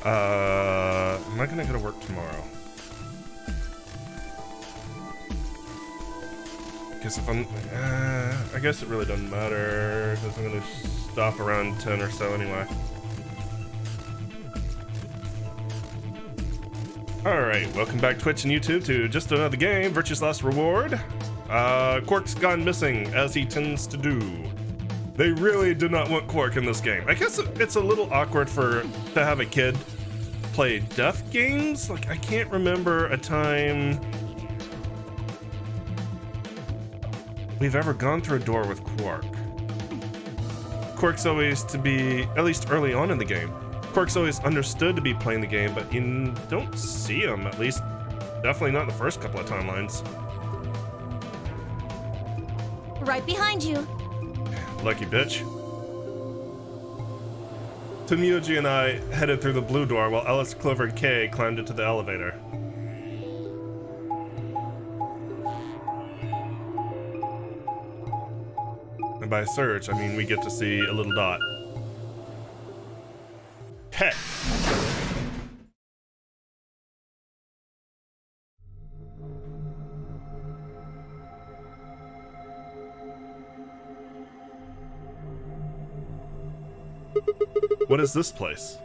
Am I gonna go to work tomorrow? Guess if I'm, I guess it really doesn't matter because I'm gonna stop around 10 or so anyway. Alright, welcome back Twitch and YouTube to just another game, Virtue's Last Reward. Quark's gone missing, as he tends to do. They really did not want Quark in this game. I guess it's a little awkward to have a kid play death games. Like, I can't remember a time we've ever gone through a door with Quark. Quark's always to be, at least early on in the game, Quark's always understood to be playing the game, but you don't see him, at least definitely not the first couple of timelines. Right behind you. Lucky bitch. Tomoji and I headed through the blue door while Alice, Clover, and Kay climbed into the elevator. And by search, I mean we get to see a little dot. Heck. What is this place?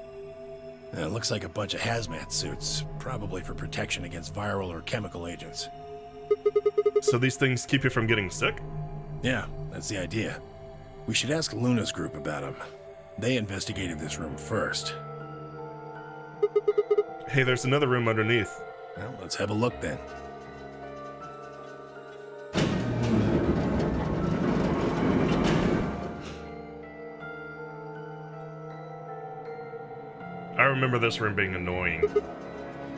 It looks like a bunch of hazmat suits, probably for protection against viral or chemical agents. So these things keep you from getting sick? Yeah, that's the idea. We should ask Luna's group about them. They investigated this room first. Hey, there's another room underneath. Well, let's have a look then. I remember this room being annoying.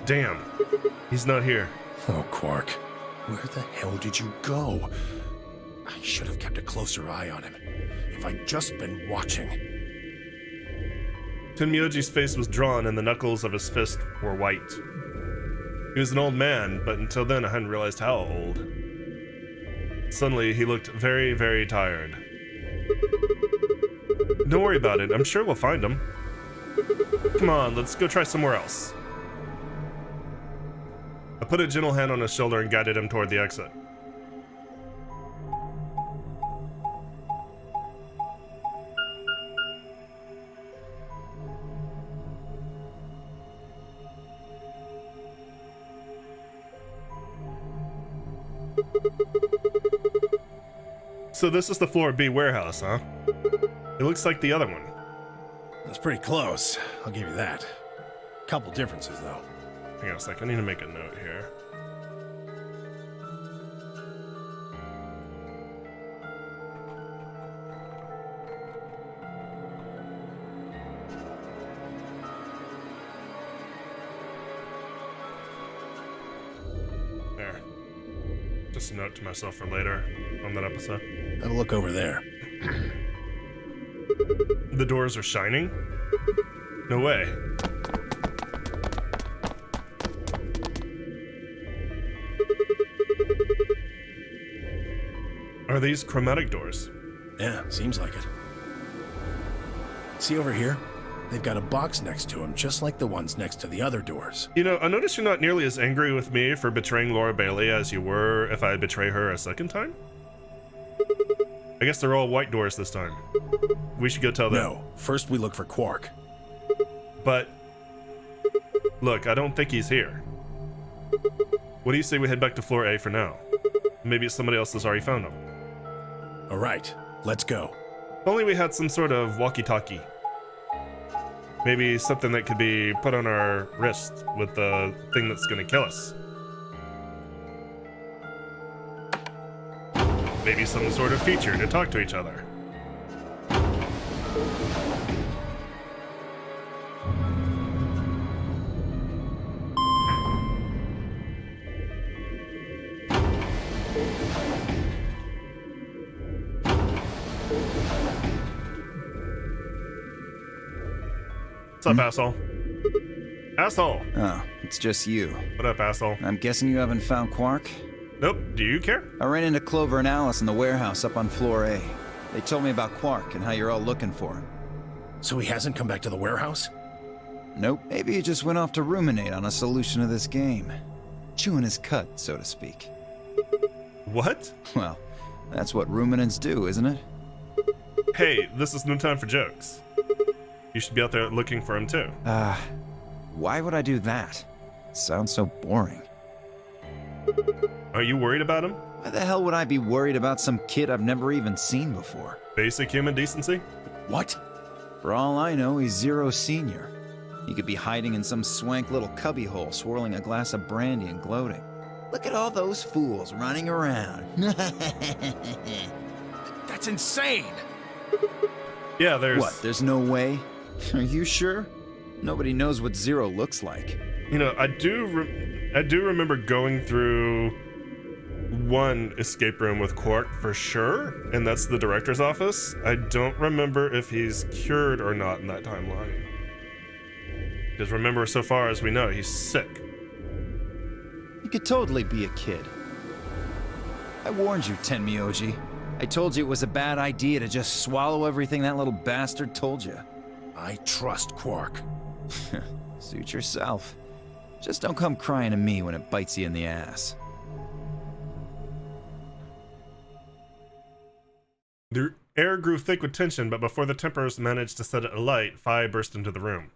Damn, he's not here. Oh, Quark. Where the hell did you go? I should have kept a closer eye on him. If I'd just been watching. Tenmyoji's face was drawn and the knuckles of his fist were white. He was an old man, but until then I hadn't realized how old. Suddenly, he looked very, very tired. Don't worry about it, I'm sure we'll find him. Come on, let's go try somewhere else. I put a gentle hand on his shoulder and guided him toward the exit. So this is the Floor B warehouse, huh? It looks like the other one. That's pretty close, I'll give you that. Couple differences, though. Hang on a sec, I need to make a note here. There. Just a note to myself for later on that episode. Have a look over there. The doors are shining? No way. Are these chromatic doors? Yeah, seems like it. See over here? They've got a box next to them, just like the ones next to the other doors. You know, I noticed you're not nearly as angry with me for betraying Laura Bailey as you were if I betray her a second time? I guess they're all white doors this time. We should go tell them. No, first we look for Quark. But, look, I don't think he's here. What do you say we head back to Floor A for now? Maybe it's somebody else that's already found him. All right, let's go. If only we had some sort of walkie-talkie. Maybe something that could be put on our wrist with the thing that's gonna kill us. Maybe some sort of feature to talk to each other. What's up, asshole? Asshole! Oh, it's just you. What up, asshole? I'm guessing you haven't found Quark? Nope. Do you care? I ran into Clover and Alice in the warehouse up on Floor A. They told me about Quark and how you're all looking for him. So he hasn't come back to the warehouse? Nope. Maybe he just went off to ruminate on a solution to this game. Chewing his cud, so to speak. What? Well, that's what ruminants do, isn't it? Hey, this is no time for jokes. You should be out there looking for him too. Why would I do that? It sounds so boring. Are you worried about him? Why the hell would I be worried about some kid I've never even seen before? Basic human decency? What? For all I know, he's Zero Senior. He could be hiding in some swank little cubbyhole, swirling a glass of brandy and gloating. Look at all those fools running around. That's insane! Yeah, there's... What, there's no way? Are you sure? Nobody knows what Zero looks like. You know, I do remember going through one escape room with Quark for sure, and that's the director's office. I don't remember if he's cured or not in that timeline. Because remember, so far as we know, he's sick. He could totally be a kid. I warned you, Tenmyoji. I told you it was a bad idea to just swallow everything that little bastard told you. I trust Quark. Suit yourself. Just don't come crying to me when it bites you in the ass. The air grew thick with tension, but before the Tempers managed to set it alight, Phi burst into the room.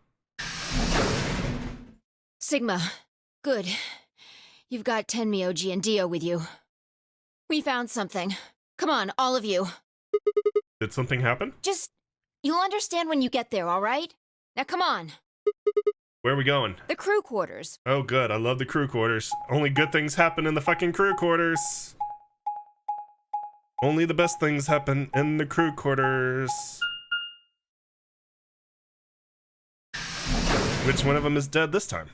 Sigma, good. You've got Tenmyoji and Dio with you. We found something. Come on, all of you. Did something happen? You'll understand when you get there, all right? Now come on. Where are we going? The crew quarters. Oh good, I love the crew quarters. Only good things happen in the fucking crew quarters. Only the best things happen in the crew quarters. Which one of them is dead this time?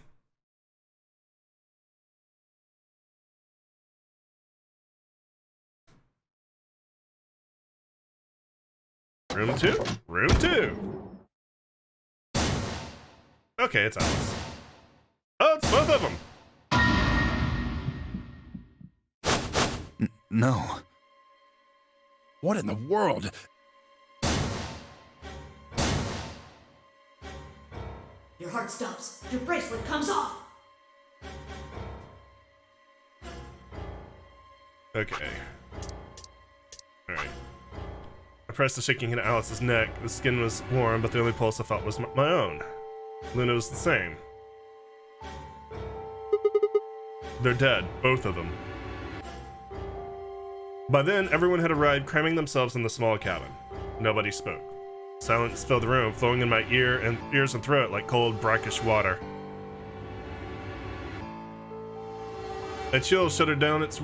Room 2? Room 2! Okay, it's Alice. Oh, it's both of them! No. What in the world? Your heart stops. Your bracelet comes off. Okay. Alright. I pressed the shaking into Alice's neck. The skin was warm, but the only pulse I felt was my own. Luna was the same. They're dead, both of them. By then, everyone had arrived, cramming themselves in the small cabin. Nobody spoke. Silence filled the room, flowing in my ears and throat like cold, brackish water. A chill shuddered its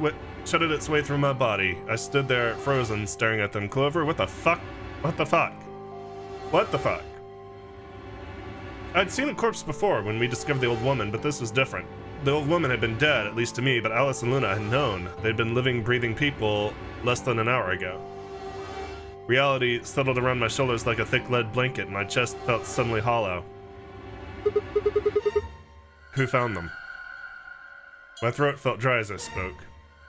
way through my body. I stood there, frozen, staring at them. Clover, what the fuck? What the fuck? What the fuck? I'd seen a corpse before when we discovered the old woman, but this was different. The old woman had been dead, at least to me, but Alice and Luna had known. They'd been living, breathing people less than an hour ago. Reality settled around my shoulders like a thick lead blanket, and my chest felt suddenly hollow. Who found them? My throat felt dry as I spoke.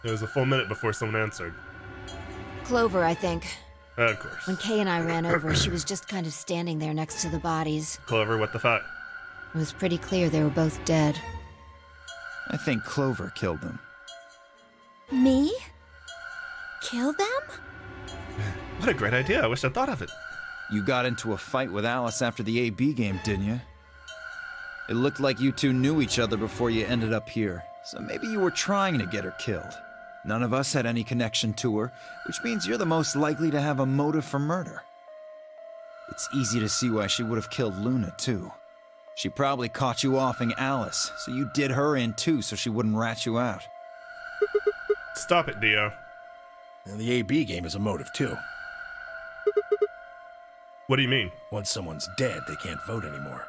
It was a full minute before someone answered. Clover, I think. Of course. When Kay and I ran over, she was just kind of standing there next to the bodies. Clover, what the fuck? It was pretty clear they were both dead. I think Clover killed them. Me? Kill them? What a great idea. I wish I'd thought of it. You got into a fight with Alice after the AB game, didn't you? It looked like you two knew each other before you ended up here, so maybe you were trying to get her killed. None of us had any connection to her, which means you're the most likely to have a motive for murder. It's easy to see why she would have killed Luna, too. She probably caught you offing Alice, so you did her in too so she wouldn't rat you out. Stop it, Dio. And the AB game is a motive, too. What do you mean? Once someone's dead, they can't vote anymore.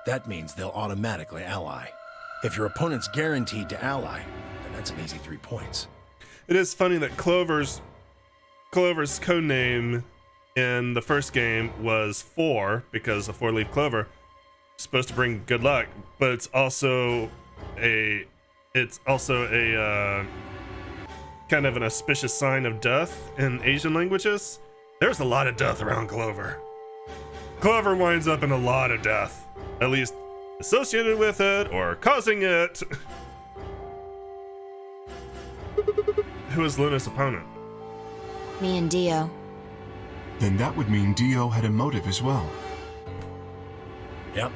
That means they'll automatically ally. If your opponent's guaranteed to ally, then that's an easy 3 points. It is funny that Clover's codename in the first game was 4, because a 4-leaf clover is supposed to bring good luck, but it's also a kind of an auspicious sign of death in Asian languages. There's a lot of death around Clover. Clover winds up in a lot of death. At least associated with it or causing it. Who is Luna's opponent? Me and Dio. Then that would mean Dio had a motive as well. Yep.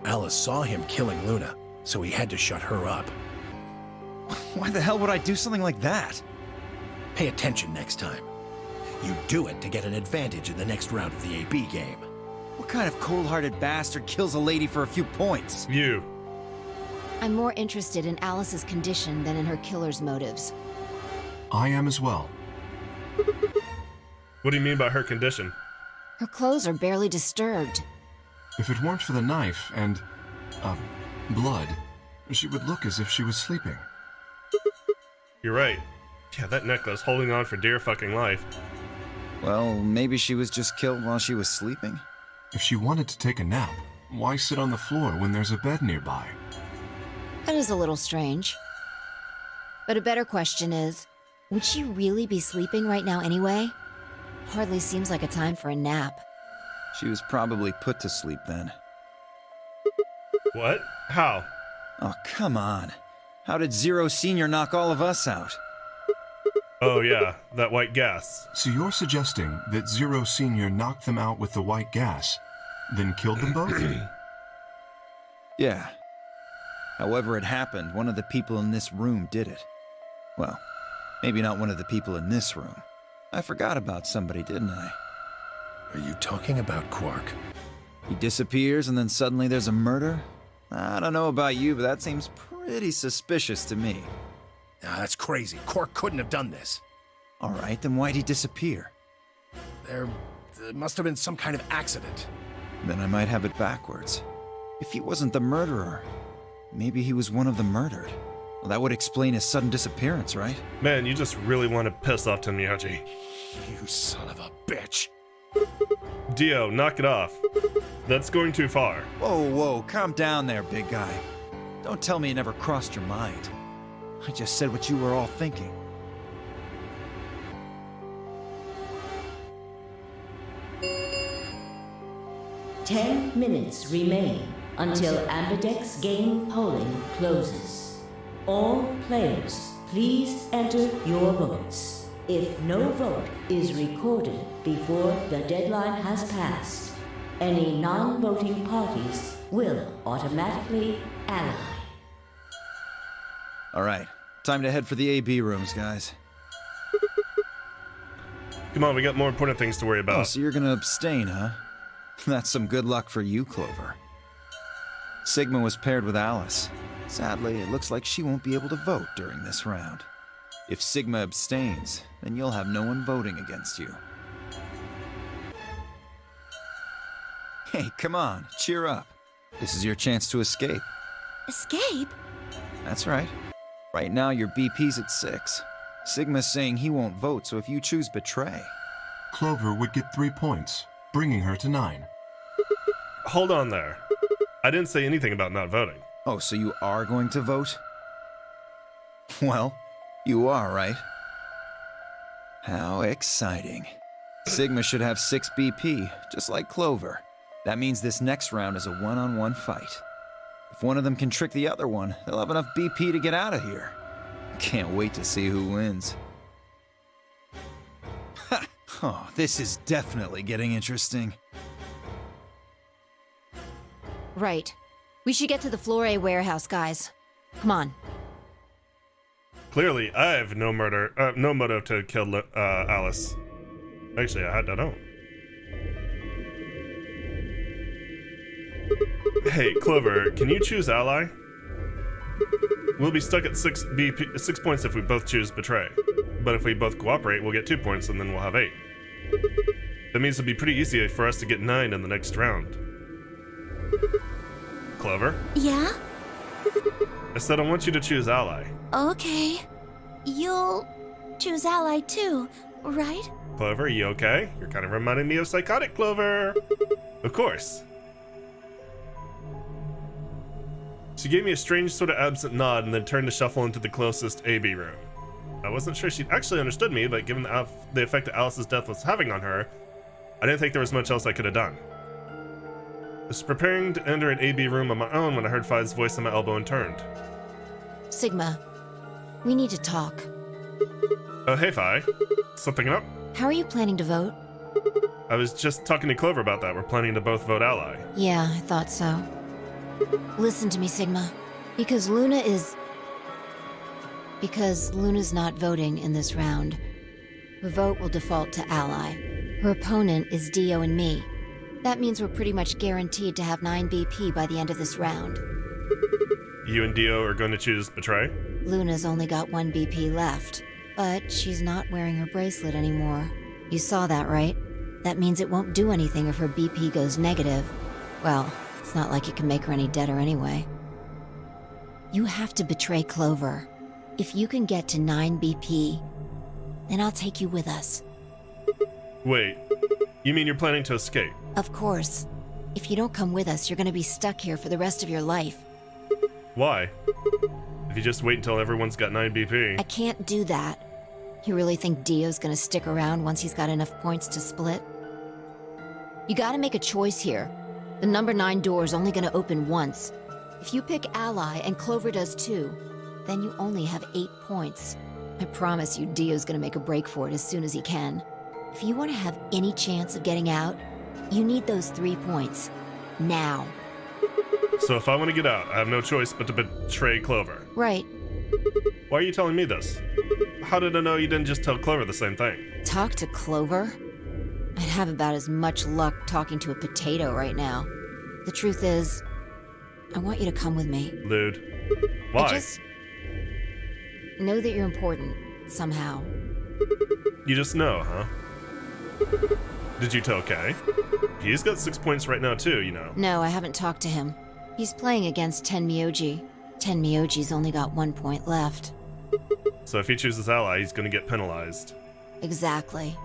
Alice saw him killing Luna, so he had to shut her up. Why the hell would I do something like that? Pay attention next time. You do it to get an advantage in the next round of the AB game. What kind of cold-hearted bastard kills a lady for a few points? You. I'm more interested in Alice's condition than in her killer's motives. I am as well. What do you mean by her condition? Her clothes are barely disturbed. If it weren't for the knife and, blood, she would look as if she was sleeping. You're right. Yeah, that necklace holding on for dear fucking life. Well, maybe she was just killed while she was sleeping. If she wanted to take a nap, why sit on the floor when there's a bed nearby? That is a little strange. But a better question is, would she really be sleeping right now anyway? Hardly seems like a time for a nap. She was probably put to sleep then. What? How? Oh, come on. How did Zero Senior knock all of us out? Oh yeah, that white gas. So you're suggesting that Zero Senior knocked them out with the white gas, then killed them both? Yeah. However it happened, one of the people in this room did it. Well, maybe not one of the people in this room. I forgot about somebody, didn't I? Are you talking about Quark? He disappears and then suddenly there's a murder? I don't know about you, but that seems pretty suspicious to me. Nah, that's crazy. Quark couldn't have done this. All right, then why'd he disappear? There must have been some kind of accident. Then I might have it backwards. If he wasn't the murderer, maybe he was one of the murdered. Well, that would explain his sudden disappearance, right? Man, you just really want to piss off Tenmyoji. You son of a bitch. Dio, knock it off. That's going too far. Whoa, whoa, calm down there, big guy. Don't tell me it never crossed your mind. I just said what you were all thinking. Ten minutes remain until Ambidex game polling closes. All players, please enter your votes. If no vote is recorded before the deadline has passed, any non-voting parties will automatically ally. All right, time to head for the AB rooms, guys. Come on, we got more important things to worry Oh, about. so you're gonna abstain, huh? That's some good luck for you, Clover. Sigma was paired with Alice. Sadly, it looks like she won't be able to vote during this round. If Sigma abstains, then you'll have no one voting against you. Hey, come on, cheer up. This is your chance to escape. Escape? That's right. Right now, your BP's at 6. Sigma's saying he won't vote, so if you choose Betray... Clover would get 3 points, bringing her to 9. Hold on there. I didn't say anything about not voting. Oh, so you are going to vote? Well, you are, right? How exciting. Sigma should have 6 BP, just like Clover. That means this next round is a one-on-one fight. If one of them can trick the other one, they'll have enough BP to get out of here. Can't wait to see who wins. Ha! Oh, this is definitely getting interesting. Right. We should get to the Flore warehouse, guys. Come on. Clearly, I have no motive to kill Alice. Actually, I don't know. Hey, Clover, can you choose ally? We'll be stuck at 6 points if we both choose Betray. But if we both cooperate, we'll get 2 points and then we'll have 8. That means it'll be pretty easy for us to get 9 in the next round. Clover? Yeah? I said I want you to choose ally. Okay. You'll choose ally too, right? Clover, you okay? You're kind of reminding me of Psychotic Clover. Of course. She gave me a strange sort of absent nod and then turned to shuffle into the closest AB room. I wasn't sure she'd actually understood me, but given the effect that Alice's death was having on her, I didn't think there was much else I could have done. was preparing to enter an AB room on my own when I heard Fi's voice on my elbow and turned. Sigma, we need to talk. Oh, hey, Fi. Something up? How are you planning to vote? I was just talking to Clover about that. We're planning to both vote ally. Yeah, I thought so. Listen to me, Sigma. Because Luna's not voting in this round, her vote will default to ally. Her opponent is Dio and me. That means we're pretty much guaranteed to have 9 BP by the end of this round. You and Dio are going to choose Betray? Luna's only got 1 BP left, but she's not wearing her bracelet anymore. You saw that, right? That means it won't do anything if her BP goes negative. Well, it's not like it can make her any deader anyway. You have to betray Clover. If you can get to 9 BP, then I'll take you with us. Wait, you mean you're planning to escape? Of course. If you don't come with us, you're gonna be stuck here for the rest of your life. Why? If you just wait until everyone's got 9 BP. I can't do that. You really think Dio's gonna stick around once he's got enough points to split? You gotta make a choice here. The number 9 door is only gonna open once. If you pick ally and Clover does too, then you only have 8 points. I promise you Dio's gonna make a break for it as soon as he can. If you want to have any chance of getting out, you need those 3 points. Now. So if I want to get out, I have no choice but to betray Clover. Right. Why are you telling me this? How did I know you didn't just tell Clover the same thing? Talk to Clover? I'd have about as much luck talking to a potato right now. The truth is, I want you to come with me. Lewd. Why? I just know that you're important, somehow. You just know, huh? Did you tell Kay? He's got 6 points right now too, you know. No, I haven't talked to him. He's playing against Tenmyoji. Tenmyoji's only got 1 point left. So if he chooses ally, he's gonna get penalized. Exactly.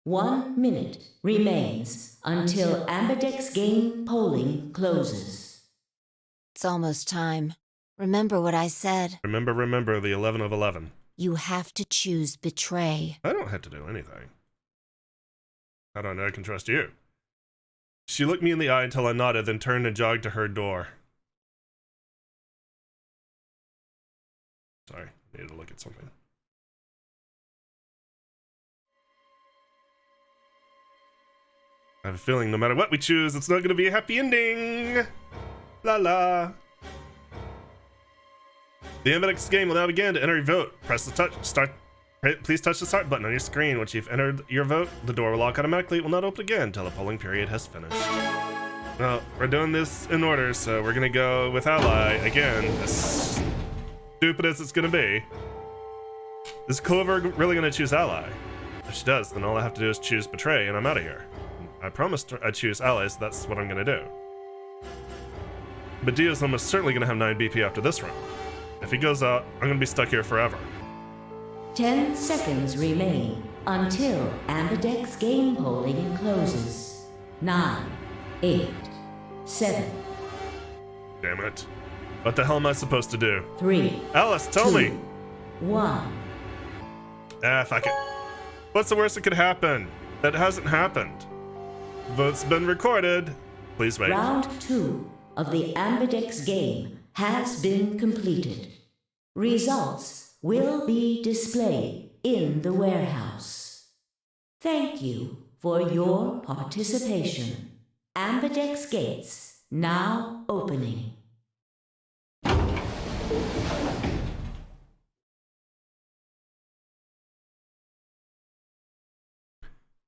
1 minute remains until Ambidex game polling closes. It's almost time. Remember what I said. Remember the 11 of 11. You have to choose Betray. I don't have to do anything. How do I know I can trust you? She looked me in the eye until I nodded, then turned and jogged to her door. Sorry, I needed to look at something. I have a feeling no matter what we choose, it's not going to be a happy ending. La la. The Ambidex game will now begin. To enter your vote, press the please touch the start button on your screen. Once you've entered your vote, the door will lock automatically. It will not open again until the polling period has finished. Well, we're doing this in order, so we're gonna go with ally again. As stupid as it's gonna be. Is Clover really gonna choose ally? If she does, then all I have to do is choose betray, and I'm out of here. I promised I'd choose ally, so that's what I'm gonna do. But Dio's almost certainly gonna have 9 BP after this round. If he goes out, I'm gonna be stuck here forever. 10 seconds remain until Ambidex game polling closes. 9, 8, 7. Damn it. What the hell am I supposed to do? 3. Alice, tell 2, me! 1. Ah, fuck it. What's the worst that could happen? That hasn't happened. Vote's been recorded. Please wait. Round 2 of the Ambidex game has been completed. Results will be displayed in the warehouse. Thank you for your participation. Ambidex gates now opening.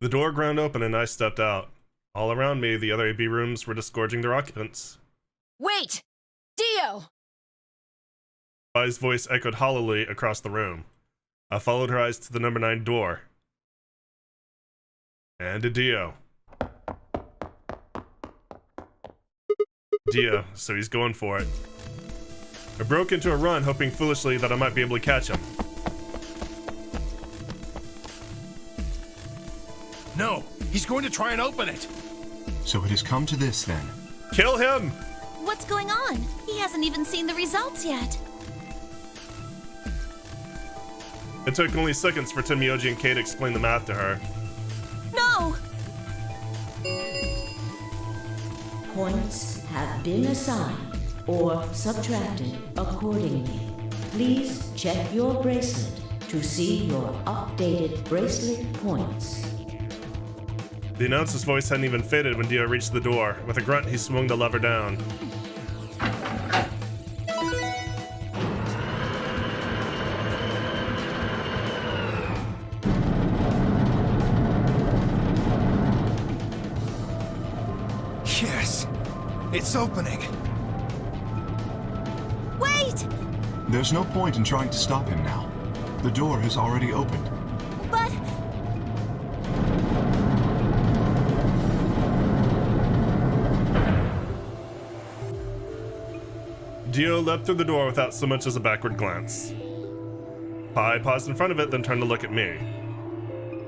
The door ground open and I stepped out. All around me, the other AB rooms were disgorging their occupants. Wait! Dio! Fi's voice echoed hollowly across the room. I followed her eyes to the number 9 door. And to Dio. Dio, so he's going for it. I broke into a run, hoping foolishly that I might be able to catch him. No, he's going to try and open it. So it has come to this then. Kill him! What's going on? He hasn't even seen the results yet. It took only seconds for Tenmyoji and Kay to explain the math to her. No! Points have been assigned or subtracted accordingly. Please check your bracelet to see your updated bracelet points. The announcer's voice hadn't even faded when Dio reached the door. With a grunt, he swung the lever down. Yes! It's opening! Wait! There's no point in trying to stop him now. The door has already opened. But Dio leapt through the door without so much as a backward glance. Pi paused in front of it, then turned to look at me.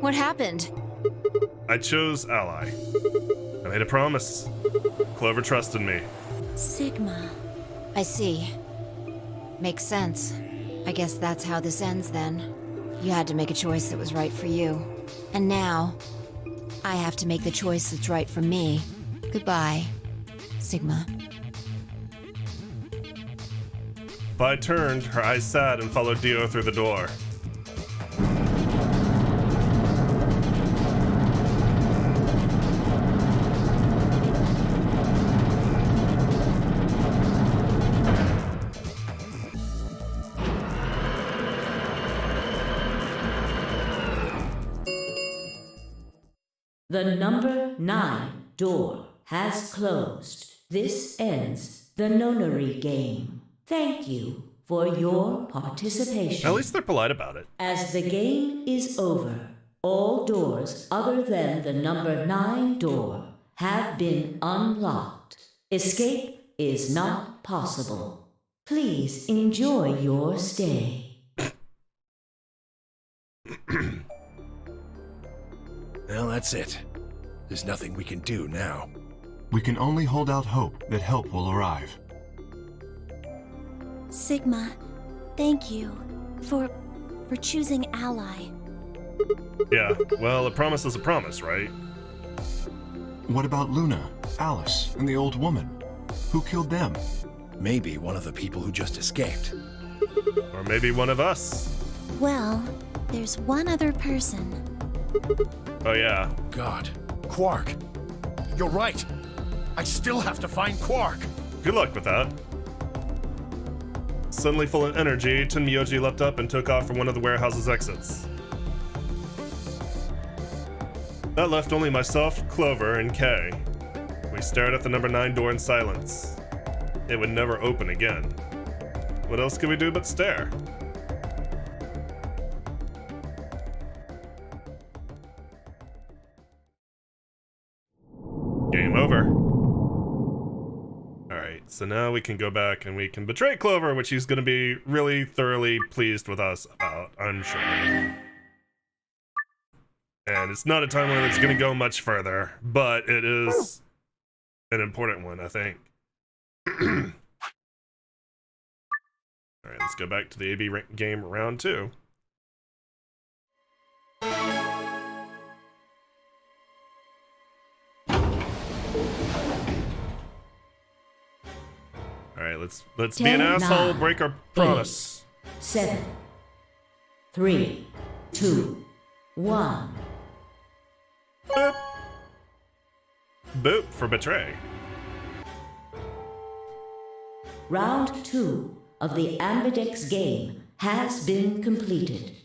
What happened? I chose Ally. I made a promise. Clover trusted me. Sigma. I see. Makes sense. I guess that's how this ends then. You had to make a choice that was right for you. And now, I have to make the choice that's right for me. Goodbye, Sigma. Pi turned, her eyes sad, and followed Dio through the door. The number 9 door has closed. This ends the nonary game. Thank you for your participation. At least they're polite about it. As the game is over, all doors other than the number 9 door have been unlocked. Escape is not possible. Please enjoy your stay. Well, that's it. There's nothing we can do now. We can only hold out hope that help will arrive. Sigma, thank you for choosing Ally. Yeah, well, a promise is a promise, right? What about Luna, Alice, and the old woman? Who killed them? Maybe one of the people who just escaped. Or maybe one of us. Well, there's one other person. Oh yeah. God. Quark. You're right. I still have to find Quark. Good luck with that. Suddenly full of energy, Tenmyoji leapt up and took off from one of the warehouse's exits. That left only myself, Clover, and Kay. We stared at the number 9 door in silence. It would never open again. What else could we do but stare? Game over. Alright, so now we can go back and we can betray Clover, which he's gonna be really thoroughly pleased with us about, I'm sure. And it's not a timeline that's gonna go much further, but it is an important one, I think. Alright, let's go back to the AB game round 2. Alright, let's be an 10, asshole, 9, break our promise. 7, 3, 2, 1. Boop. Boop for betray. Round 2 of the Ambidex game has been completed.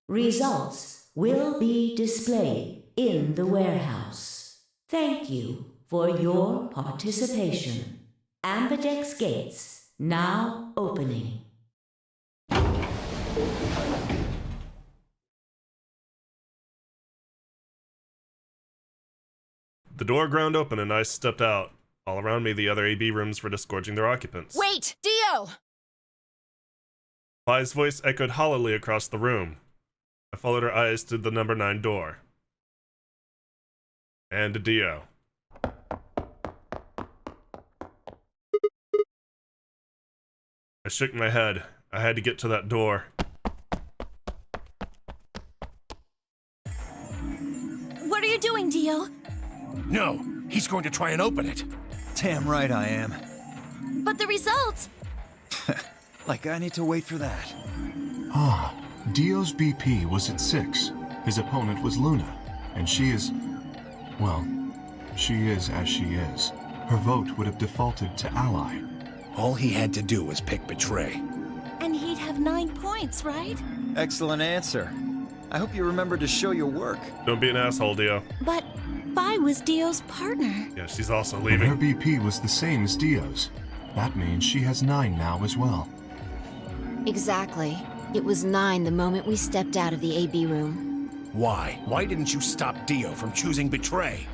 Results will be displayed in the warehouse. Thank you for your participation. Ambidex gates now opening. The door ground open and I stepped out. All around me, the other AB rooms were disgorging their occupants. Wait, Dio! Pi's voice echoed hollowly across the room. I followed her eyes to the number 9 door. And to Dio. I shook my head. I had to get to that door. What are you doing, Dio? No, he's going to try and open it. Damn right I am. But the results! Like I need to wait for that. Ah, Dio's BP was at 6. His opponent was Luna, and she is... well, she is as she is. Her vote would have defaulted to Ally. All he had to do was pick Betray. And he'd have 9 points, right? Excellent answer. I hope you remember to show your work. Don't be an asshole, Dio. But Vi was Dio's partner. Yeah, she's also And her leaving. BP was the same as Dio's. That means she has 9 now as well. Exactly. It was 9 the moment we stepped out of the AB room. Why? Why didn't you stop Dio from choosing Betray?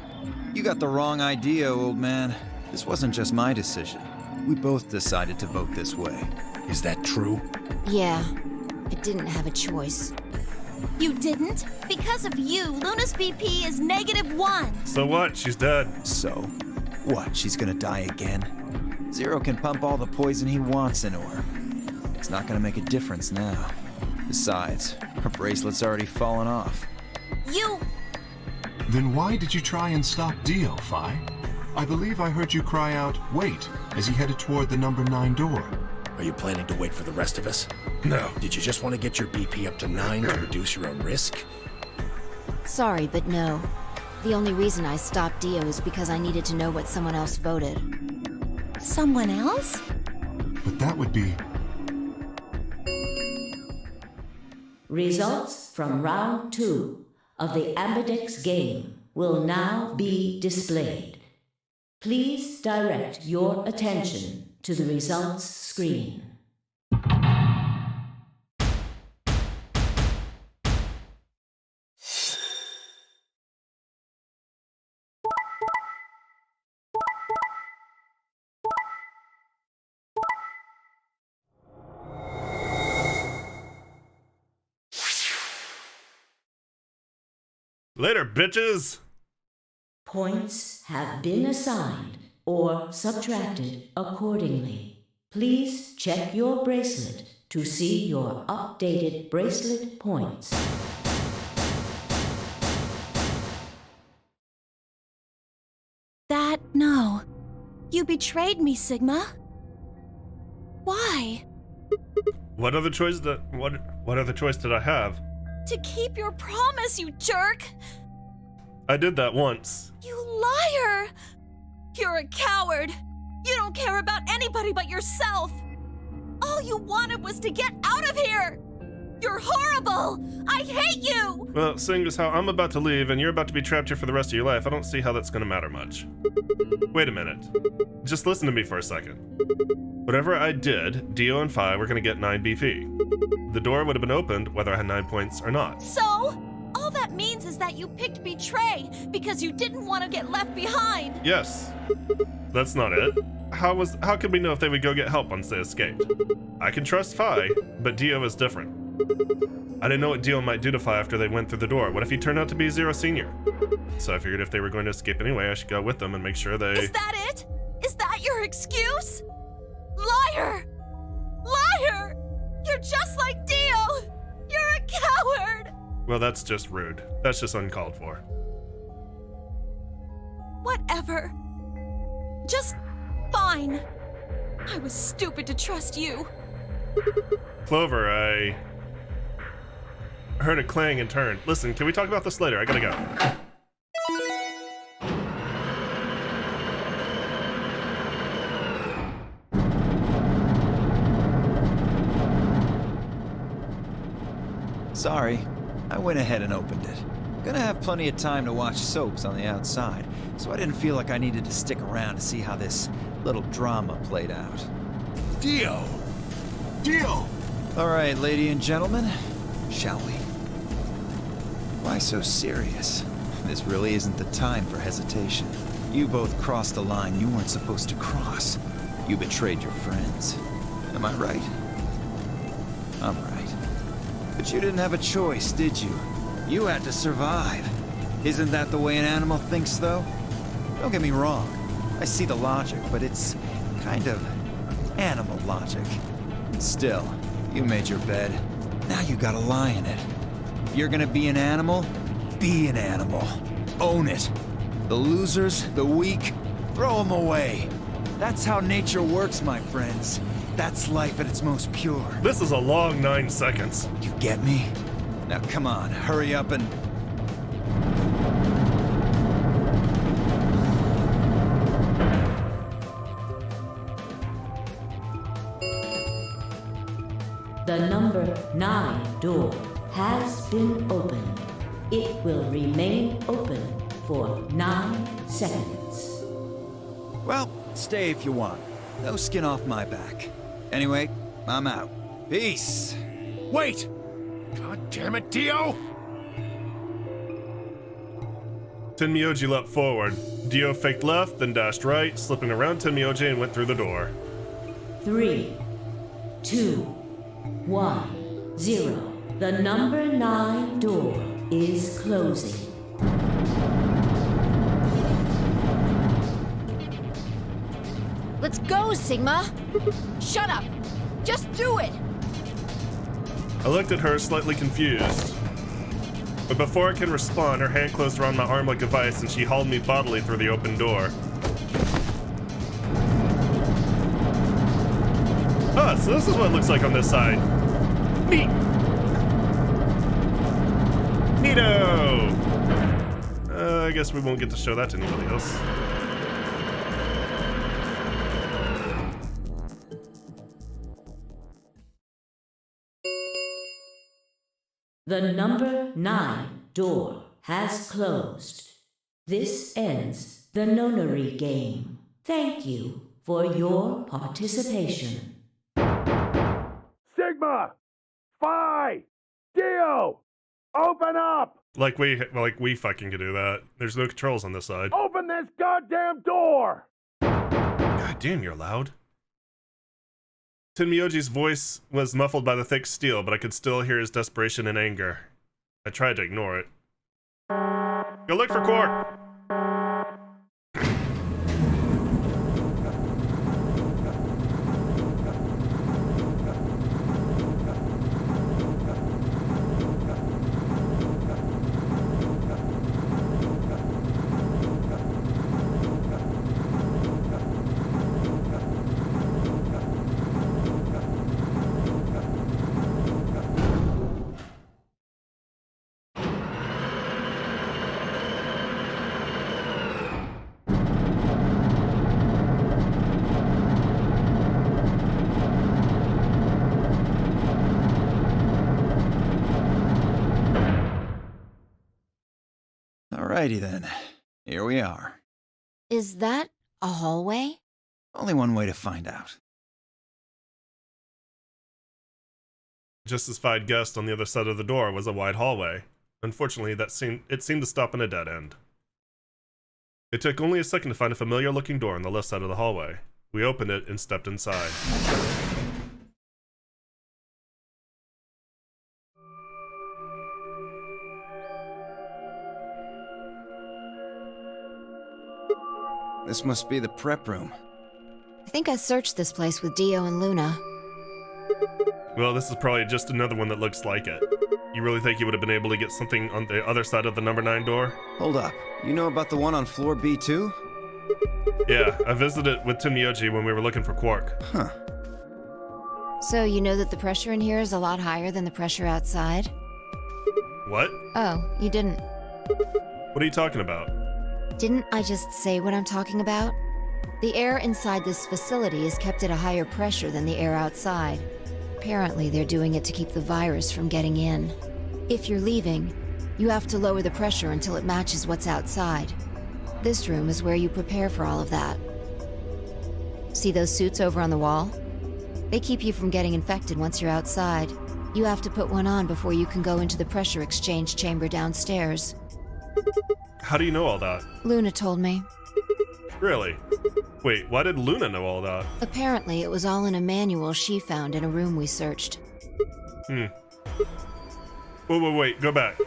You got the wrong idea, old man. This wasn't just my decision. We both decided to vote this way. Is that true? Yeah, I didn't have a choice. You didn't? Because of you, Luna's BP is -1. So what? She's dead. So, what, she's gonna die again? Zero can pump all the poison he wants into her. It's not gonna make a difference now. Besides, her bracelet's already fallen off. You... Then why did you try and stop Dio, Fi? I believe I heard you cry out, "Wait," as he headed toward the number 9 door. Are you planning to wait for the rest of us? No. Did you just want to get your BP up to 9 to reduce your own risk? Sorry, but no. The only reason I stopped Dio is because I needed to know what someone else voted. someone else? But that would be... Results from round 2 of the Ambidex game will now be displayed. Please direct your attention to the results screen. Later, bitches! Points have been assigned or subtracted accordingly. Please check your bracelet to see your updated bracelet points. No. You betrayed me, Sigma. Why? What other choice what other choice did I have? To keep your promise, you jerk! I did that once. You liar! You're a coward! You don't care about anybody but yourself! All you wanted was to get out of here! You're horrible! I hate you! Well, seeing as how I'm about to leave and you're about to be trapped here for the rest of your life, I don't see how that's gonna matter much. Wait a minute. Just listen to me for a second. Whatever I did, Dio and Fi were gonna get 9 BP. The door would have been opened whether I had 9 points or not. So? All that means is that you picked Betray because you didn't want to get left behind! Yes. That's not it. How could we know if they would go get help once they escaped? I can trust Fi, but Dio is different. I didn't know what Dio might do to Fi after they went through the door. What if he turned out to be Zero Senior? So I figured if they were going to escape anyway, I should go with them and make sure they... Is that it? Is that your excuse? Liar! Liar! You're just like Dio! You're a coward! Well, that's just rude. That's just uncalled for. Whatever. Just fine. I was stupid to trust you. Clover, I heard a clang and turned. Listen, can we talk about this later? I gotta go. Sorry, I went ahead and opened it. Gonna have plenty of time to watch soaps on the outside, so I didn't feel like I needed to stick around to see how this little drama played out. Dio! Dio! All right, ladies and gentlemen, shall we? Why so serious? This really isn't the time for hesitation. You both crossed a line you weren't supposed to cross. You betrayed your friends. Am I right? I'm right. But you didn't have a choice, did you? You had to survive. Isn't that the way an animal thinks, though? Don't get me wrong. I see the logic, but it's kind of animal logic. Still, you made your bed. Now you gotta lie in it. If you're gonna be an animal, be an animal. Own it. The losers, the weak, Throw them away. That's how nature works, my friends. That's life at its most pure. This is a long 9 seconds. You get me? Now come on, hurry up and... The number 9 door has been opened. It will remain open for 9 seconds. Well, stay if you want. No skin off my back. Anyway, I'm out. Peace! Wait! God damn it, Dio! Tenmyoji leapt forward. Dio faked left, then dashed right, slipping around Tenmyoji and went through the door. 3, 2, 1, 0. The number 9 door is closing. Let's go, Sigma! Shut up! Just do it! I looked at her, slightly confused. But before I could respond, her hand closed around my arm like a vice and she hauled me bodily through the open door. Ah, so this is what it looks like on this side. Neat! Neato! I guess we won't get to show that to anybody else. The number 9 door has closed. This ends the nonary game. Thank you for your participation. Sigma! Phi! Dio! Open up! Like we fucking could do that. There's no controls on this side. Open this goddamn door! God damn, you're loud. Tenmyoji's voice was muffled by the thick steel, but I could still hear his desperation and anger. I tried to ignore it. Go look for Quark! Alrighty then. Here we are. Is that a hallway? Only one way to find out. Just as I'd guessed, on the other side of the door was a wide hallway. Unfortunately, it seemed to stop in a dead end. It took only a second to find a familiar-looking door on the left side of the hallway. We opened it and stepped inside. This must be the prep room. I think I searched this place with Dio and Luna. Well, this is probably just another one that looks like it. You really think you would have been able to get something on the other side of the number 9 door? Hold up. You know about the one on floor B2? Yeah, I visited with Tenmyoji when we were looking for Quark. Huh. So you know that the pressure in here is a lot higher than the pressure outside? What? Oh, you didn't. What are you talking about? Didn't I just say what I'm talking about? The air inside this facility is kept at a higher pressure than the air outside. Apparently, they're doing it to keep the virus from getting in. If you're leaving, you have to lower the pressure until it matches what's outside. This room is where you prepare for all of that. See those suits over on the wall? They keep you from getting infected once you're outside. You have to put one on before you can go into the pressure exchange chamber downstairs. How do you know all that? Luna told me. Really? Wait, why did Luna know all that? Apparently, it was all in a manual she found in a room we searched. Wait, go back.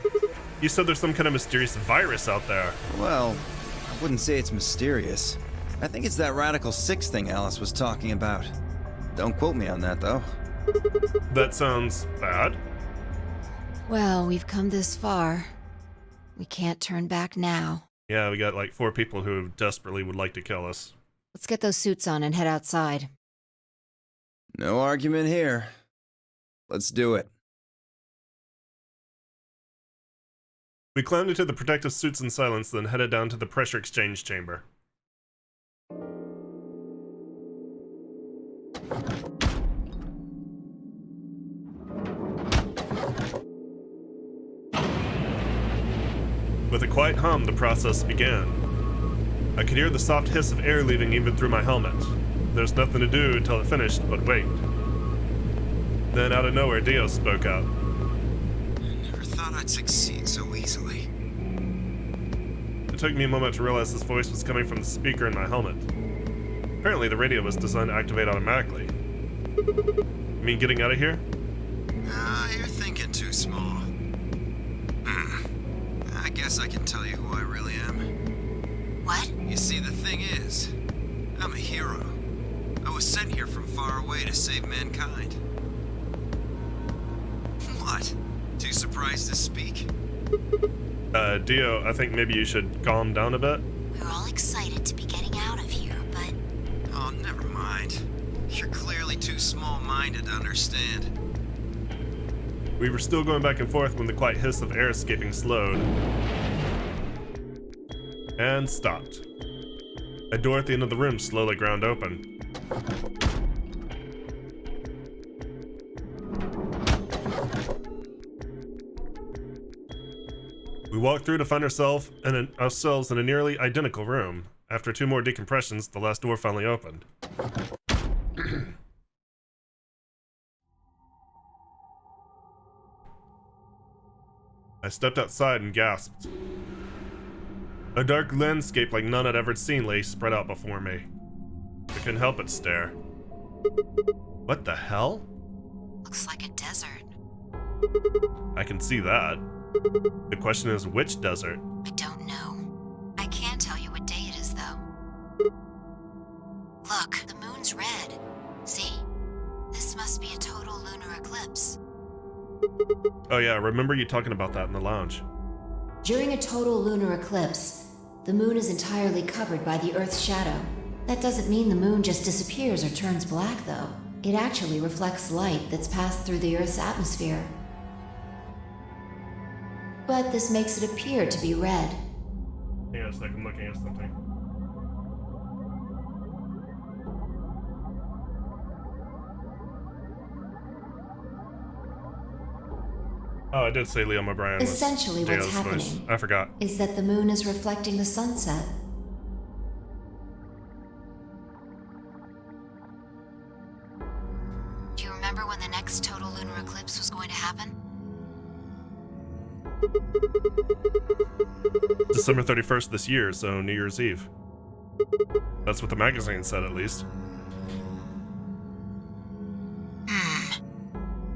You said there's some kind of mysterious virus out there. Well, I wouldn't say it's mysterious. I think it's that Radical 6 thing Alice was talking about. Don't quote me on that, though. That sounds bad. Well, we've come this far. We can't turn back now. Yeah, we got like 4 people who desperately would like to kill us. Let's get those suits on and head outside. No argument here. Let's do it. We climbed into the protective suits in silence, then headed down to the pressure exchange chamber. With a quiet hum, the process began. I could hear the soft hiss of air leaving even through my helmet. There's nothing to do until it finished but wait. Then out of nowhere, Dio spoke out. I never thought I'd succeed so easily. It took me a moment to realize his voice was coming from the speaker in my helmet. Apparently the radio was designed to activate automatically. You mean getting out of here? You're thinking too small. I guess I can tell you who I really am. What? You see, the thing is, I'm a hero. I was sent here from far away to save mankind. What? Too surprised to speak? Dio, I think maybe you should calm down a bit. We're all excited to be getting out of here, but... Oh, never mind. You're clearly too small-minded to understand. We were still going back and forth when the quiet hiss of air escaping slowed. And stopped. A door at the end of the room slowly ground open. We walked through to find ourselves in a nearly identical room. After 2 more decompressions, the last door finally opened. I stepped outside and gasped. A dark landscape like none I'd ever seen lay spread out before me. I couldn't help but stare. What the hell? Looks like a desert. I can see that. The question is, which desert? I don't know. I can tell you what day it is, though. Look, the moon's red. See? This must be a total lunar eclipse. Oh yeah, I remember you talking about that in the lounge. During a total lunar eclipse, the moon is entirely covered by the Earth's shadow. That doesn't mean the moon just disappears or turns black, though. It actually reflects light that's passed through the Earth's atmosphere. But this makes it appear to be red. Hang on a second, I'm looking at something. Oh, I did say Liam O'Brien was Essentially, what's Dio's happening voice. I forgot. is that the moon is reflecting the sunset. Do you remember when the next total lunar eclipse was going to happen? December 31st this year, so New Year's Eve. That's what the magazine said, at least.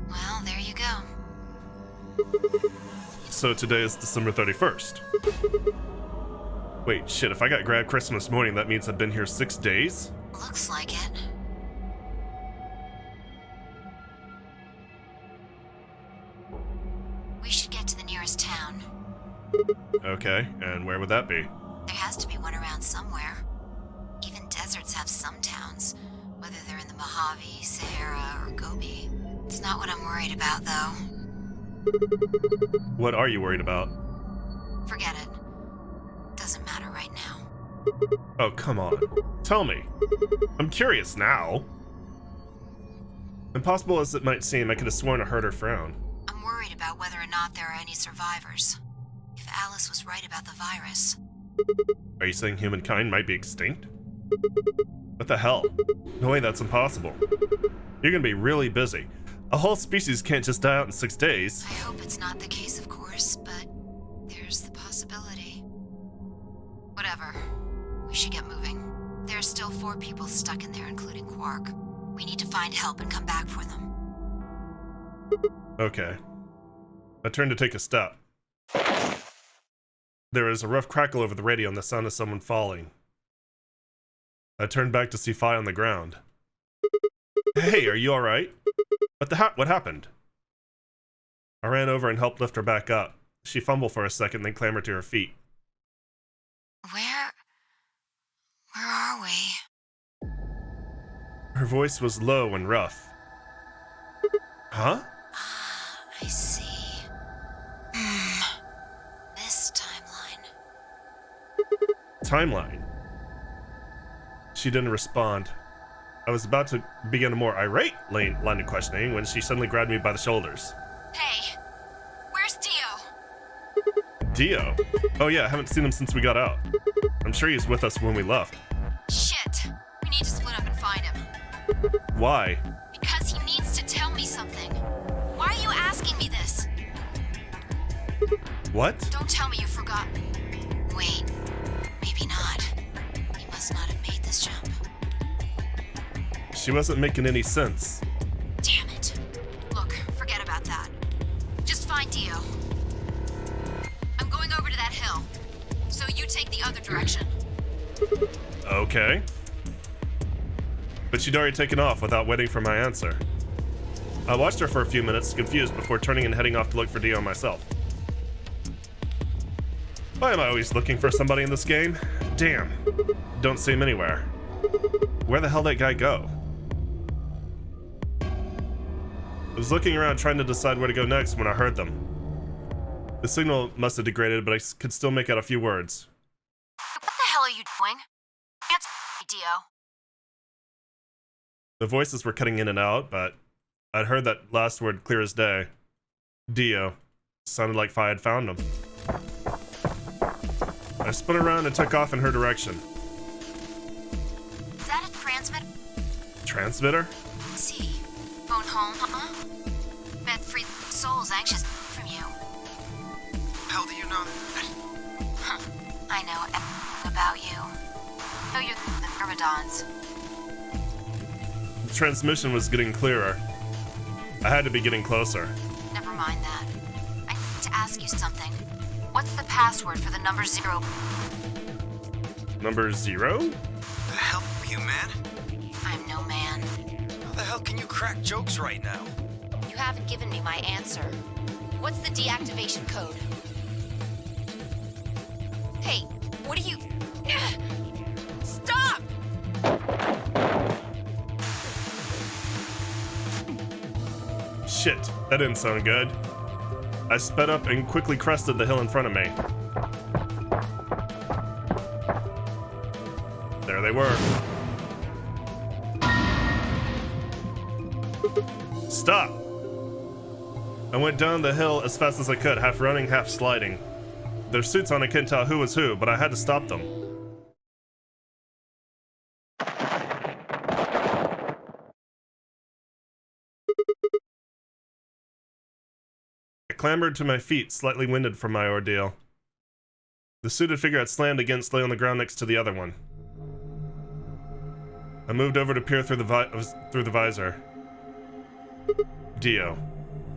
Well, there you go. So today is December 31st. Wait, shit, if I got grabbed Christmas morning, that means I've been here 6 days? Looks like it. We should get to the nearest town. Okay, and where would that be? There has to be one around somewhere. Even deserts have some towns, whether they're in the Mojave, Sahara, or Gobi. It's not what I'm worried about, though. What are you worried about? Forget it. Doesn't matter right now. Oh, come on. Tell me. I'm curious now. Impossible as it might seem, I could have sworn I heard her frown. I'm worried about whether or not there are any survivors. If Alice was right about the virus. Are you saying humankind might be extinct? What the hell? No way, that's impossible. You're gonna be really busy. A whole species can't just die out in 6 days. I hope it's not the case, of course, but there's the possibility. Whatever. We should get moving. There are still 4 people stuck in there, including Quark. We need to find help and come back for them. Okay. I turned to take a step. There was a rough crackle over the radio and the sound of someone falling. I turned back to see Fi on the ground. Hey, are you alright? What happened? I ran over and helped lift her back up. She fumbled for a second, then clambered to her feet. Where are we? Her voice was low and rough. Huh? Ah, I see. This timeline. Timeline. She didn't respond. I was about to begin a more irate line of questioning when she suddenly grabbed me by the shoulders. Hey, where's Dio? Dio? Oh yeah, I haven't seen him since we got out. I'm sure he's with us when we left. Shit. We need to split up and find him. Why? Because he needs to tell me something. Why are you asking me this? What? Don't tell me you forgot. Wait, maybe not. He must not have made this jump. She wasn't making any sense. Damn it. Look, forget about that. Just find Dio. I'm going over to that hill. So you take the other direction. Okay. But she'd already taken off without waiting for my answer. I watched her for a few minutes, confused, before turning and heading off to look for Dio myself. Why am I always looking for somebody in this game? Damn. Don't see him anywhere. Where the hell did that guy go? I was looking around trying to decide where to go next when I heard them. The signal must have degraded, but I could still make out a few words. What the hell are you doing? Answer me, Dio. The voices were cutting in and out, but I'd heard that last word clear as day. Dio. Sounded like Fi had found him. I spun around and took off in her direction. Is that a transmitter? Transmitter? Let's see. Phone home, huh? Bet free souls anxious from you. How do you know? Huh. I know everything about you. Know you're the Myrmidons. The transmission was getting clearer. I had to be getting closer. Never mind that. I need to ask you something. What's the password for the number 0? Number 0? The hell, you man? I'm no man. How the hell can you crack jokes right now? You haven't given me my answer. What's the deactivation code? Hey, what are you... Stop! Shit, that didn't sound good. I sped up and quickly crested the hill in front of me. There they were. Stop! I went down the hill as fast as I could, half running, half sliding. Their suits on, I couldn't tell who was who, but I had to stop them. I clambered to my feet, slightly winded from my ordeal. The suited figure had slammed against lay on the ground next to the other one. I moved over to peer through the visor. Dio.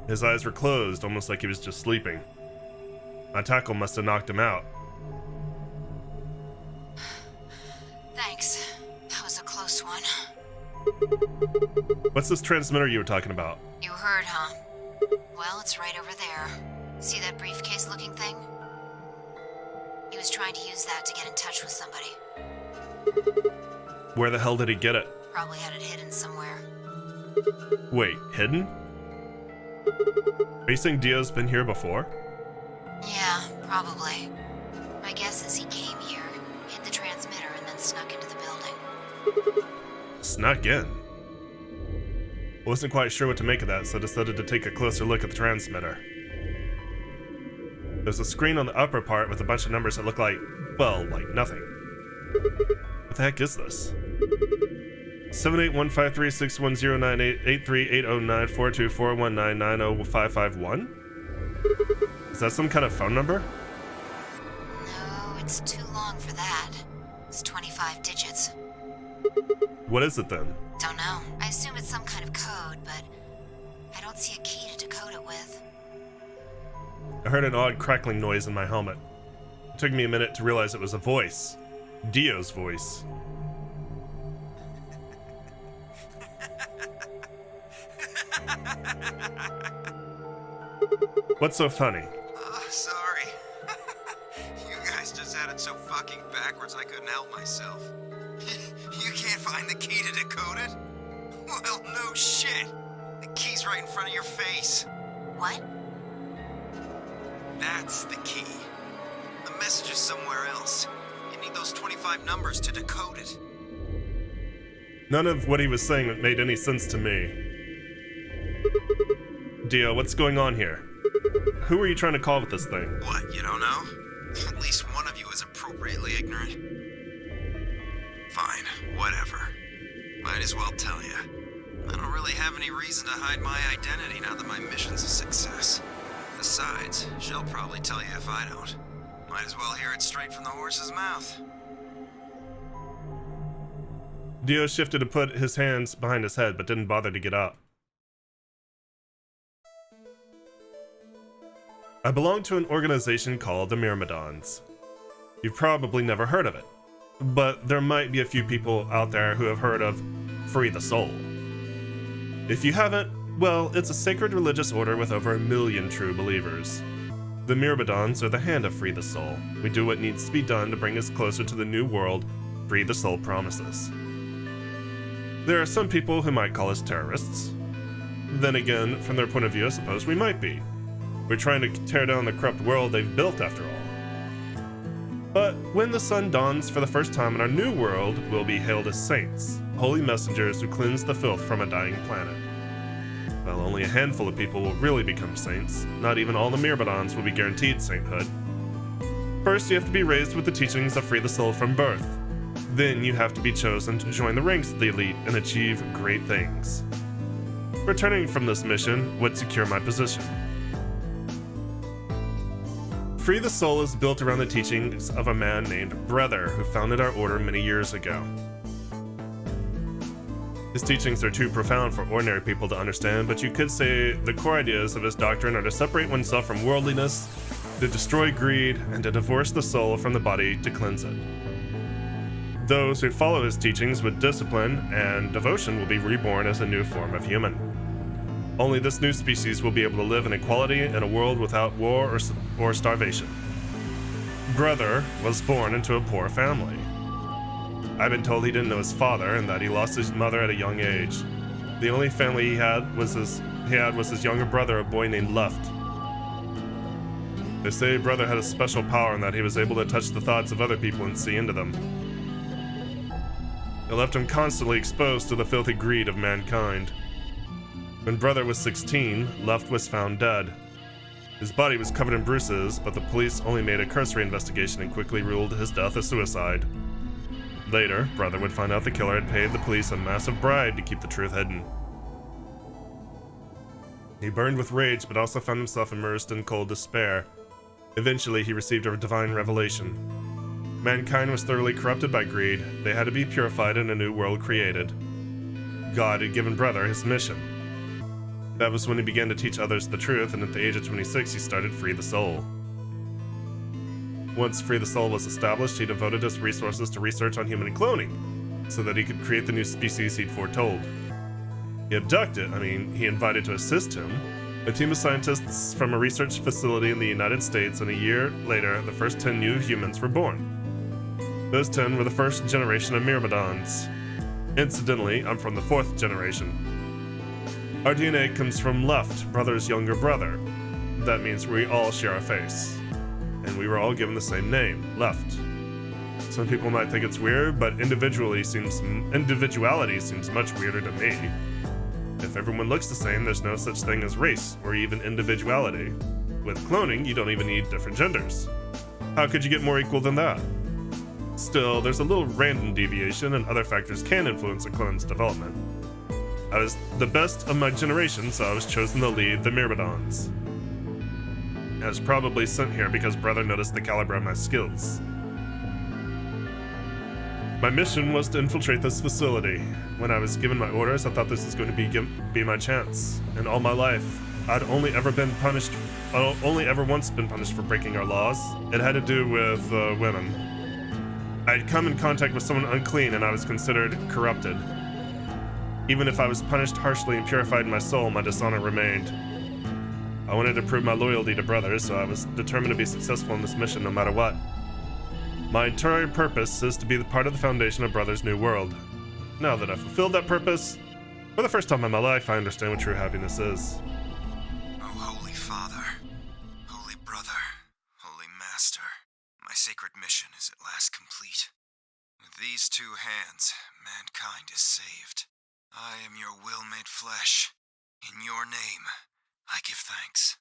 His eyes were closed, almost like he was just sleeping. My tackle must have knocked him out. Thanks. That was a close one. What's this transmitter you were talking about? You heard, huh? Well, it's right over there. See that briefcase-looking thing? He was trying to use that to get in touch with somebody. Where the hell did he get it? Probably had it hidden somewhere. Wait, hidden? Are you saying Dio's been here before? Yeah, probably. My guess is he came here, hid the transmitter, and then snuck into the building. Snuck in? I wasn't quite sure what to make of that, so I decided to take a closer look at the transmitter. There's a screen on the upper part with a bunch of numbers that look like, well, like nothing. What the heck is this? 7815361098838094241990551? Is that some kind of phone number? No, it's too long for that. It's 25 digits. What is it then? Don't know. I assume it's some kind of code, but I don't see a key to decode it with. I heard an odd crackling noise in my helmet. It took me a minute to realize it was a voice. Dio's voice. What's so funny? Sorry. You guys just had it so fucking backwards I couldn't help myself. Well, no shit. The key's right in front of your face. What? That's the key. The message is somewhere else. You need those 25 numbers to decode it. None of what he was saying made any sense to me. Dio, what's going on here? Who are you trying to call with this thing? What, you don't know? At least one of you is appropriately ignorant. Fine, whatever. Might as well tell you. I don't really have any reason to hide my identity now that my mission's a success. Besides, she'll probably tell you if I don't. Might as well hear it straight from the horse's mouth. Dio shifted to put his hands behind his head, but didn't bother to get up. I belong to an organization called the Myrmidons. You've probably never heard of it, but there might be a few people out there who have heard of Free the Soul. If you haven't, well, it's a sacred religious order with over 1 million true believers. The Myrmidons are the hand of Free the Soul. We do what needs to be done to bring us closer to the new world Free the Soul promises. There are some people who might call us terrorists. Then again, from their point of view, I suppose we might be. We're trying to tear down the corrupt world they've built, after all. But when the sun dawns for the first time in our new world, we'll be hailed as saints, holy messengers who cleanse the filth from a dying planet. Well, only a handful of people will really become saints. Not even all the Myrmidons will be guaranteed sainthood. First, you have to be raised with the teachings of Free the Soul from birth. Then you have to be chosen to join the ranks of the elite and achieve great things. Returning from this mission would secure my position. Free the Soul is built around the teachings of a man named Brother, who founded our order many years ago. His teachings are too profound for ordinary people to understand, but you could say the core ideas of his doctrine are to separate oneself from worldliness, to destroy greed, and to divorce the soul from the body to cleanse it. Those who follow his teachings with discipline and devotion will be reborn as a new form of human. Only this new species will be able to live in equality in a world without war or starvation. Brother was born into a poor family. I've been told he didn't know his father and that he lost his mother at a young age. The only family he had was his younger brother, a boy named Luft. They say Brother had a special power in that he was able to touch the thoughts of other people and see into them. It left him constantly exposed to the filthy greed of mankind. When Brother was 16, Luft was found dead. His body was covered in bruises, but the police only made a cursory investigation and quickly ruled his death a suicide. Later, Brother would find out the killer had paid the police a massive bribe to keep the truth hidden. He burned with rage, but also found himself immersed in cold despair. Eventually, he received a divine revelation. Mankind was thoroughly corrupted by greed. They had to be purified and a new world created. God had given Brother his mission. That was when he began to teach others the truth, and at the age of 26, he started Free the Soul. Once Free the Soul was established, he devoted his resources to research on human cloning, so that he could create the new species he'd foretold. He invited to assist him a team of scientists from a research facility in the United States, and a year later, the first 10 new humans were born. Those 10 were the first generation of Myrmidons. Incidentally, I'm from the 4th generation. Our DNA comes from Luft, Brother's younger brother. That means we all share a face. And we were all given the same name, Luft. Some people might think it's weird, but individuality seems much weirder to me. If everyone looks the same, there's no such thing as race, or even individuality. With cloning, you don't even need different genders. How could you get more equal than that? Still, there's a little random deviation, and other factors can influence a clone's development. I was the best of my generation, so I was chosen to lead the Myrmidons. I was probably sent here because Brother noticed the caliber of my skills. My mission was to infiltrate this facility. When I was given my orders, I thought this was going to be my chance. In all my life, I'd only ever once been punished for breaking our laws. It had to do with women. I'd come in contact with someone unclean and I was considered corrupted. Even if I was punished harshly and purified in my soul, my dishonor remained. I wanted to prove my loyalty to Brother, so I was determined to be successful in this mission no matter what. My entire purpose is to be the part of the foundation of Brother's new world. Now that I've fulfilled that purpose, For the first time in my life, I understand what true happiness is. Oh, Holy Father, Holy Brother, Holy Master, my sacred mission is at last complete. With these two hands, mankind is saved. I am your will made flesh. In your name, I give thanks.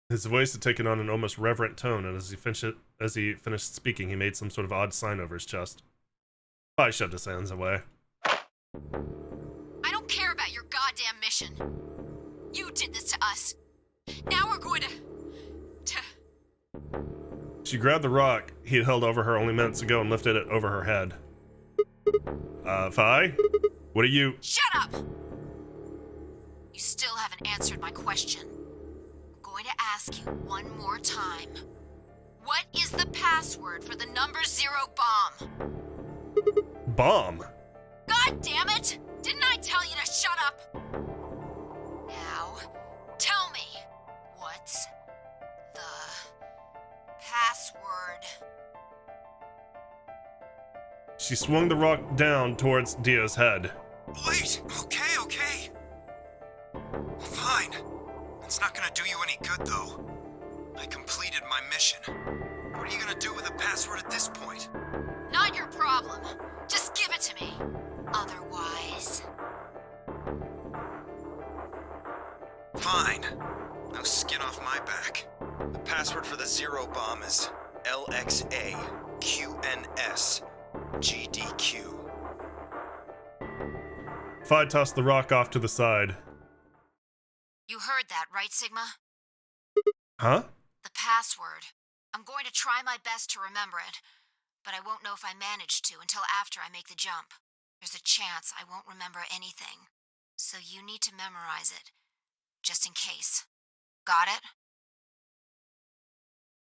His voice had taken on an almost reverent tone, and as he finished speaking, he made some sort of odd sign over his chest. I shoved his hands away. I don't care about your goddamn mission. You did this to us. Now we're going to... She grabbed the rock he had held over her only minutes ago and lifted it over her head. Fi? What are you... Shut up! You still haven't answered my question. I'm going to ask you one more time. What is the password for the number 0 bomb? Bomb? God damn it! Didn't I tell you to shut up? Now, tell me, what's the password? She swung the rock down towards Dio's head. Wait, okay. Fine. It's not gonna do you any good, though. I completed my mission. What are you gonna do with the password at this point? Not your problem. Just give it to me. Otherwise... Fine. No skin off my back. The password for the 0 bomb is LXA QNS GDQ. Fi tossed the rock off to the side. You heard that, right, Sigma? Huh? The password. I'm going to try my best to remember it, but I won't know if I manage to until after I make the jump. There's a chance I won't remember anything, so you need to memorize it, just in case. Got it?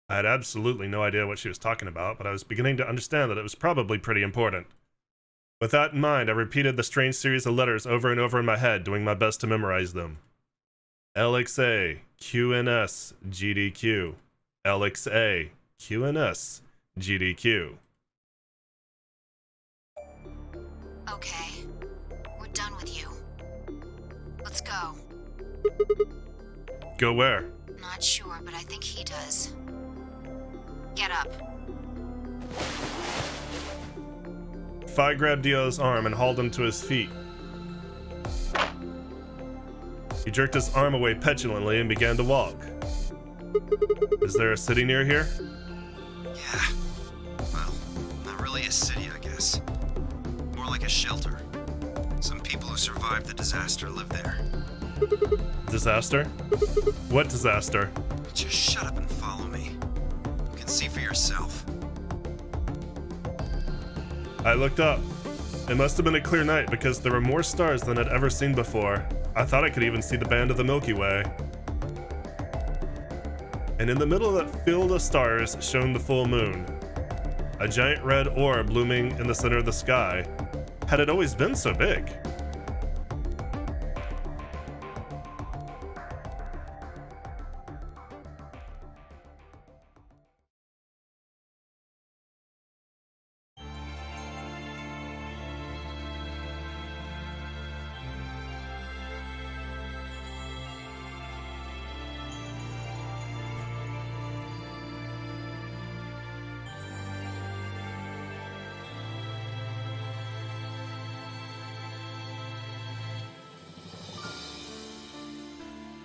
I had absolutely no idea what she was talking about, but I was beginning to understand that it was probably pretty important. With that in mind, I repeated the strange series of letters over and over in my head, doing my best to memorize them. LXA, QNS, GDQ. LXA, QNS, GDQ. Okay. We're done with you. Let's go. Go where? Not sure, but I think he does. Get up. Fi grabbed Dio's arm and hauled him to his feet. He jerked his arm away petulantly and began to walk. Is there a city near here? Yeah. Well, not really a city, I guess. More like a shelter. Some people who survived the disaster live there. Disaster? What disaster? Just shut up and follow me. You can see for yourself. I looked up. It must have been a clear night because there were more stars than I'd ever seen before. I thought I could even see the band of the Milky Way. And in the middle of that field of stars shone the full moon. A giant red orb looming in the center of the sky. Had it always been so big?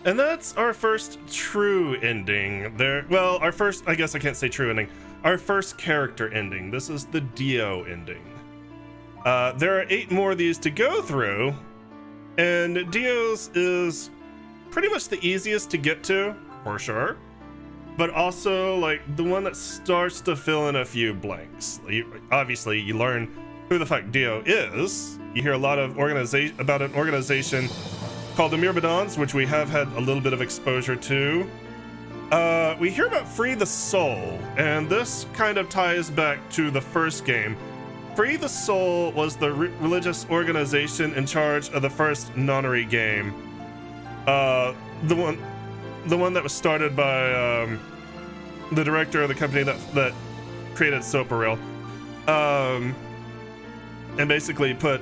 And that's our first true ending. Our first, I guess I can't say true ending. Our first character ending. This is the Dio ending. There are 8 more of these to go through, and Dio's is pretty much the easiest to get to, for sure. But also, like, the one that starts to fill in a few blanks. Obviously, you learn who the fuck Dio is. You hear a lot of about an organization called the Myrmidons, which we have had a little bit of exposure to. We hear about Free the Soul, and this kind of ties back to the first game. Free the Soul was the religious organization in charge of the first Nonary game. The one that was started by the director of the company that created Soparil. And basically put,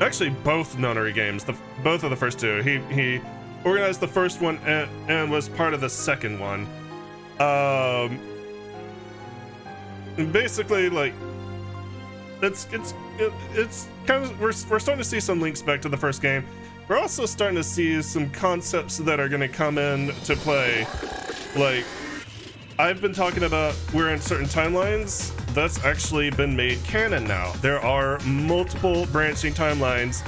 actually both Nonary games, both of the first two. He organized the first one and was part of the second one. And basically, like, it's kind of, we're starting to see some links back to the first game. We're also starting to see some concepts that are going to come in to play. Like, I've been talking about we're in certain timelines. That's actually been made canon now. There are multiple branching timelines,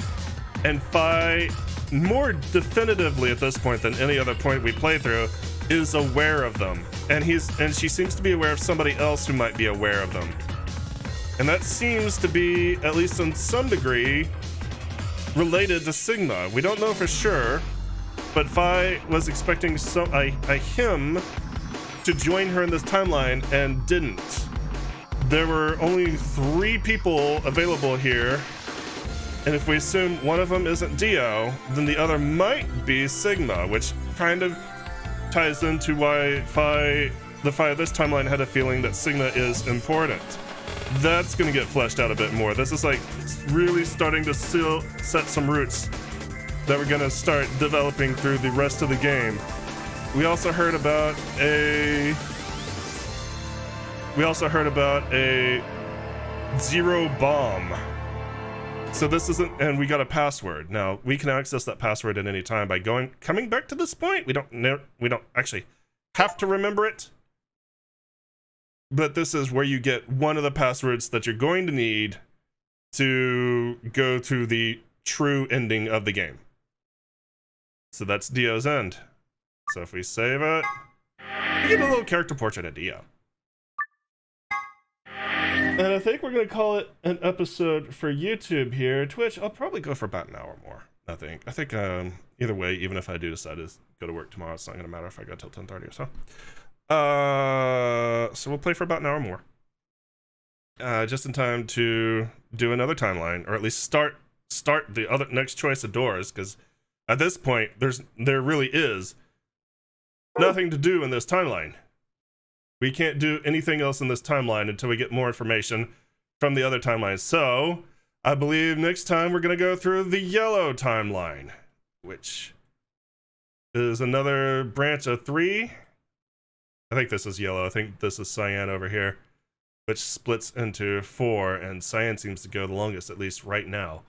and Fi, more definitively at this point than any other point we play through, is aware of them. And she seems to be aware of somebody else who might be aware of them. And that seems to be, at least in some degree, related to Sigma. We don't know for sure, but Fi was expecting a him to join her in this timeline and didn't. There were only 3 people available here, and if we assume one of them isn't Dio, then the other might be Sigma, which kind of ties into why the Fi of this timeline had a feeling that Sigma is important. That's going to get fleshed out a bit more. This is like really starting to set some roots that we're going to start developing through the rest of the game. We also heard about a zero bomb. So this isn't, and we got a password. Now we can access that password at any time by coming back to this point. We don't actually have to remember it, but this is where you get one of the passwords that you're going to need to go to the true ending of the game. So that's Dio's end. So if we save it, we get a little character portrait of Dio. And I think we're going to call it an episode for YouTube here. Twitch, I'll probably go for about an hour more. I think either way, even if I do decide to go to work tomorrow, it's not going to matter if I go till 10:30 or so. So we'll play for about an hour more. Just in time to do another timeline, or at least start the other next choice of doors, because at this point, there really is nothing to do in this timeline. We can't do anything else in this timeline until we get more information from the other timelines. So, I believe next time we're going to go through the yellow timeline, which is another branch of 3. I think this is yellow. I think this is cyan over here, which splits into 4, and cyan seems to go the longest, at least right now.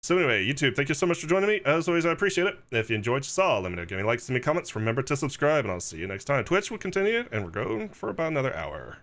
So anyway, YouTube, thank you so much for joining me. As always, I appreciate it. If you enjoyed what you saw, let me know. Give me likes, give me comments. Remember to subscribe, and I'll see you next time. Twitch will continue, and we're going for about another hour.